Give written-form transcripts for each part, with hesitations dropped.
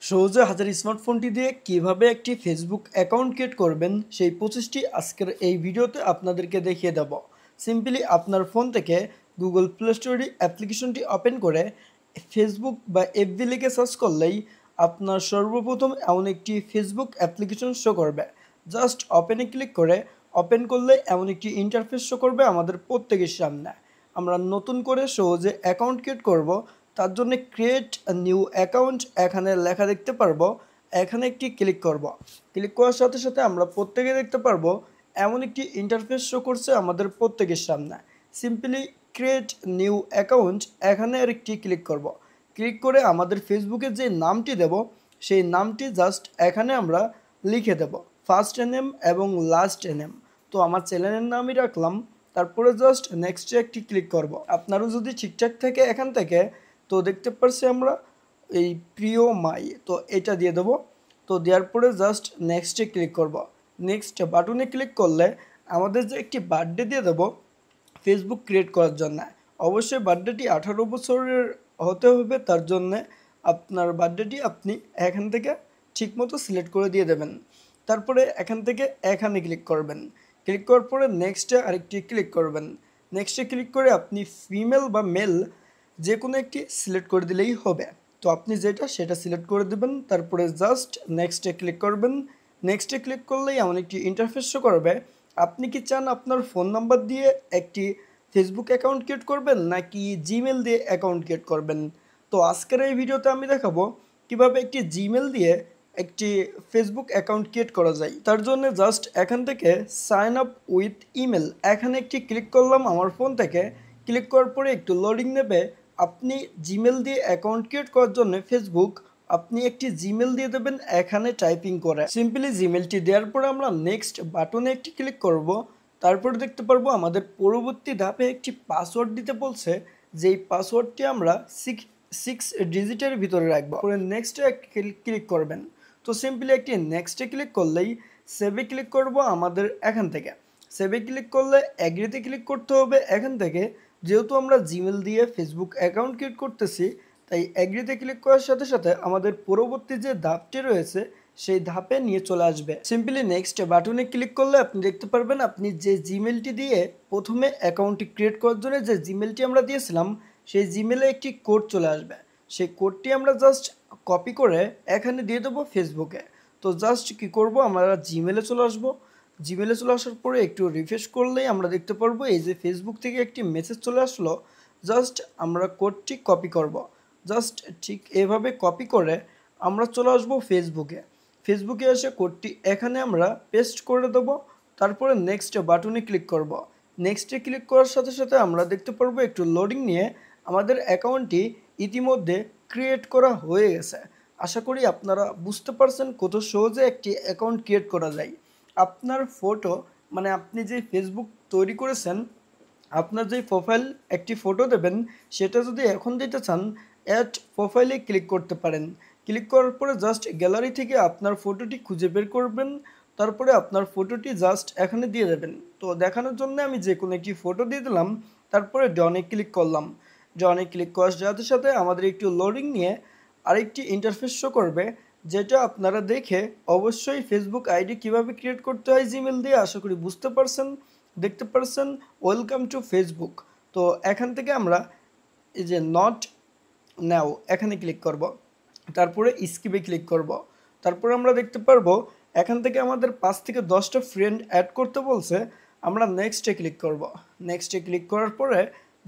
সহজে হাজার স্মার্টফোনটি দিয়ে কিভাবে একটি ফেসবুক অ্যাকাউন্ট ক্রিয়েট করবেন সেই প্রসেসটি আজকের এই ভিডিওতে আপনাদেরকে দেখিয়ে দেব। সিম্পলি আপনার ফোন থেকে গুগল প্লে স্টোরে অ্যাপ্লিকেশনটি ওপেন করে ফেসবুক বা এফবি লিখে সার্চ করলেই আপনার সর্বপ্রথম এমন একটি ফেসবুক অ্যাপ্লিকেশন শো করবে। জাস্ট ওপেনে ক্লিক করে ওপেন করলে এমন একটি ইন্টারফেস শো করবে আমাদের প্রত্যেকের সামনে। আমরা নতুন করে সহজে অ্যাকাউন্ট ক্রিয়েট করব, তার জন্য ক্রিয়েট নিউ অ্যাকাউন্ট এখানে লেখা দেখতে পারবো। এখানে একটি ক্লিক করব। ক্লিক করার সাথে সাথে আমরা প্রত্যেকে দেখতে পারবো এমন একটি ইন্টারফেস শো করছে আমাদের প্রত্যেকের সামনে। সিম্পলি ক্রিয়েট নিউ অ্যাকাউন্ট এখানে আরেকটি ক্লিক করব। ক্লিক করে আমাদের ফেসবুকে যে নামটি দেব সেই নামটি জাস্ট এখানে আমরা লিখে দেব, ফার্স্ট নেম এবং লাস্ট নেম। তো আমার চ্যানেলের নামই রাখলাম। তারপরে জাস্ট নেক্সটে একটি ক্লিক করব। আপনারও যদি ঠিকঠাক থাকে এখান থেকে, তো দেখতে পাচ্ছি আমরা এই প্রিয় মাই, তো এটা দিয়ে দেবো। তো দেওয়ার পরে জাস্ট নেক্সটে ক্লিক করব। নেক্সট বাটনে ক্লিক করলে আমাদের যে একটি বার্থডে দিয়ে দেবো ফেসবুক ক্রিয়েট করার জন্য। অবশ্যই বার্থডেটি 18 বছরের হতে হবে, তার জন্যে আপনার বার্থডেটি আপনি এখান থেকে ঠিকমতো সিলেক্ট করে দিয়ে দেবেন। তারপরে এখান থেকে এখানে ক্লিক করবেন। ক্লিক করার পরে নেক্সটে আরেকটি ক্লিক করবেন। নেক্সটে ক্লিক করে আপনি ফিমেল বা মেল যে কোনো একটি সিলেক্ট করে দিলেই হবে। তো আপনি যেটা সেটা সিলেক্ট করে দেবেন। তারপরে জাস্ট নেক্সটে ক্লিক করবেন। নেক্সটে ক্লিক করলেই এমন একটি ইন্টারফেস শো করবে। আপনি কি চান আপনার ফোন নাম্বার দিয়ে একটি ফেসবুক অ্যাকাউন্ট ক্রিয়েট করবেন নাকি জিমেল দিয়ে অ্যাকাউন্ট ক্রিয়েট করবেন? তো আজকের এই ভিডিওতে আমি দেখাবো কিভাবে একটি জিমেল দিয়ে একটি ফেসবুক অ্যাকাউন্ট ক্রিয়েট করা যায়। তার জন্য জাস্ট এখান থেকে সাইন আপ উইথ ইমেল এখানে একটি ক্লিক করলাম আমার ফোন থেকে। ক্লিক করার পরে একটু লোডিং নেবে। আপনি জিমেল দিয়ে অ্যাকাউন্ট ক্রিয়েট করার জন্য ফেসবুক আপনি একটি জিমেল দিয়ে দেবেন এখানে টাইপিং করে। সিম্পলি জিমেলটি দেওয়ার পরে আমরা নেক্সট বাটনে একটি ক্লিক করব। তারপর দেখতে পারবো আমাদের পরবর্তী ধাপে একটি পাসওয়ার্ড দিতে বলছে, যেই পাসওয়ার্ডটি আমরা সিক্স ডিজিটের ভিতরে রাখবো। পরে নেক্সটে ক্লিক করবেন। তো সিম্পলি একটি নেক্সটে ক্লিক করলেই সেভে ক্লিক করব আমাদের এখান থেকে। সেভে ক্লিক করলে অ্যাগ্রিতে ক্লিক করতে হবে এখান থেকে। যেহেতু আমরা জিমেল দিয়ে ফেসবুক অ্যাকাউন্ট ক্রিয়েট করতেছি, তাই অ্যাগ্রিতে ক্লিক করার সাথে সাথে আমাদের পরবর্তী যে ধাপটি রয়েছে সেই ধাপে নিয়ে চলে আসবে। সিম্পলি নেক্সট বাটনে ক্লিক করলে আপনি দেখতে পারবেন আপনি যে জিমেলটি দিয়ে প্রথমে অ্যাকাউন্টটি ক্রিয়েট করার জন্য যে জিমেলটি আমরা দিয়েছিলাম সেই জিমেলে একটি কোড চলে আসবে। সেই কোডটি আমরা জাস্ট কপি করে এখানে দিয়ে দেবো ফেসবুকে। তো জাস্ট কি করব, আমরা জিমেলে চলে আসবো। জিমেলে চলে আসার পরে একটু রিফ্রেশ করলেই আমরা দেখতে পারবো এই যে ফেসবুক থেকে একটি মেসেজ চলে আসলো। জাস্ট আমরা কোডটি কপি করব। জাস্ট ঠিক এভাবে কপি করে আমরা চলে আসবো ফেসবুকে। ফেসবুকে এসে কোডটি এখানে আমরা পেস্ট করে দেবো। তারপরে নেক্সট বাটনে ক্লিক করব। নেক্সটে ক্লিক করার সাথে সাথে আমরা দেখতে পারবো একটু লোডিং নিয়ে আমাদের অ্যাকাউন্টটি ইতিমধ্যে ক্রিয়েট করা হয়ে গেছে। আশা করি আপনারা বুঝতে পারছেন কত সহজে একটি অ্যাকাউন্ট ক্রিয়েট করা যায়। আপনার ফটো মানে আপনি যে ফেসবুক তৈরি করেছেন, আপনার যেই প্রোফাইল একটি ফটো দেবেন সেটা যদি এখন দিতে চান অ্যাড প্রোফাইলে ক্লিক করতে পারেন। ক্লিক করার পরে জাস্ট গ্যালারি থেকে আপনার ফটোটি খুঁজে বের করবেন। তারপরে আপনার ফটোটি জাস্ট এখানে দিয়ে দেবেন। তো দেখানোর জন্য আমি যে কোনো একটি ফটো দিয়ে দিলাম। তারপরে ডনে ক্লিক করলাম। ডনে ক্লিক করার সাথে সাথে আমাদের একটু লোডিং নিয়ে আরেকটি ইন্টারফেস শো করবে, যেটা আপনারা দেখে অবশ্যই ফেসবুক আইডি কিভাবে ক্রিয়েট করতে হয় জিমেল দিয়ে আশা করি বুঝতে পারছেন। দেখতে পারছেন ওয়েলকাম টু ফেসবুক। তো এখান থেকে আমরা এই যে নট নাও এখানে ক্লিক করব। তারপরে স্কিপে ক্লিক করব। তারপরে আমরা দেখতে পারবো এখান থেকে আমাদের 5 থেকে 10টা ফ্রেন্ড অ্যাড করতে বলছে। আমরা নেক্সটে ক্লিক করব। নেক্সটে ক্লিক করার পরে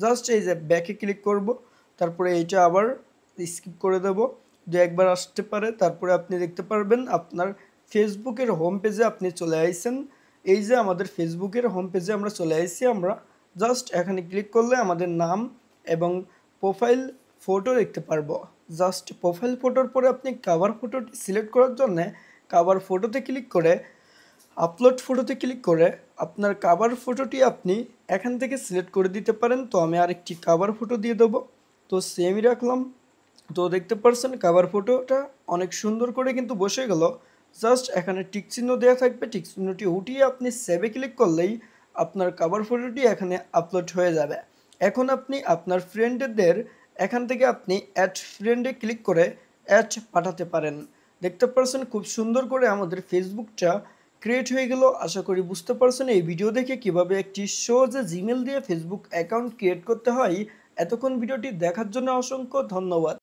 জাস্ট এই যে ব্যাকে ক্লিক করব। তারপরে এইটা আবার স্কিপ করে দেব, যে একবার আসতে পারে। তারপরে আপনি দেখতে পারবেন আপনার ফেসবুকের হোম পেজে আপনি চলে আসছেন। এই যে আমাদের ফেসবুকের হোম পেজে আমরা চলে আসছি। আমরা জাস্ট এখানে ক্লিক করলে আমাদের নাম এবং প্রোফাইল ফটো দেখতে পারবো। জাস্ট প্রোফাইল ফটোর পরে আপনি কাভার ফটোটি সিলেক্ট করার জন্যে কাভার ফটোতে ক্লিক করে আপলোড ফটোতে ক্লিক করে আপনার কাভার ফটোটি আপনি এখান থেকে সিলেক্ট করে দিতে পারেন। তো আমি আরেকটি কাভার ফটো দিয়ে দেবো। তো সেমই রাখলাম। তো দেখতে পাচ্ছেন কাভার ফটোটা অনেক সুন্দর করে কিন্তু বসে গেল। জাস্ট এখানে টিক চিহ্ন দেওয়া থাকবে, টিক চিহ্নটি উঠিয়ে আপনি সেভে ক্লিক করলেই আপনার কাভার ফটোটি এখানে আপলোড হয়ে যাবে। এখন আপনি আপনার ফ্রেন্ডদের এখান থেকে আপনি অ্যাড ফ্রেন্ডে ক্লিক করে অ্যাড পাঠাতে পারেন। দেখতে পারছেন খুব সুন্দর করে আমাদের ফেসবুকটা ক্রিয়েট হয়ে গেল। আশা করি বুঝতে পারছেন এই ভিডিও দেখে কিভাবে একটি সহজে জিমেল দিয়ে ফেসবুক অ্যাকাউন্ট ক্রিয়েট করতে হয়। এতক্ষণ ভিডিওটি দেখার জন্য অসংখ্য ধন্যবাদ।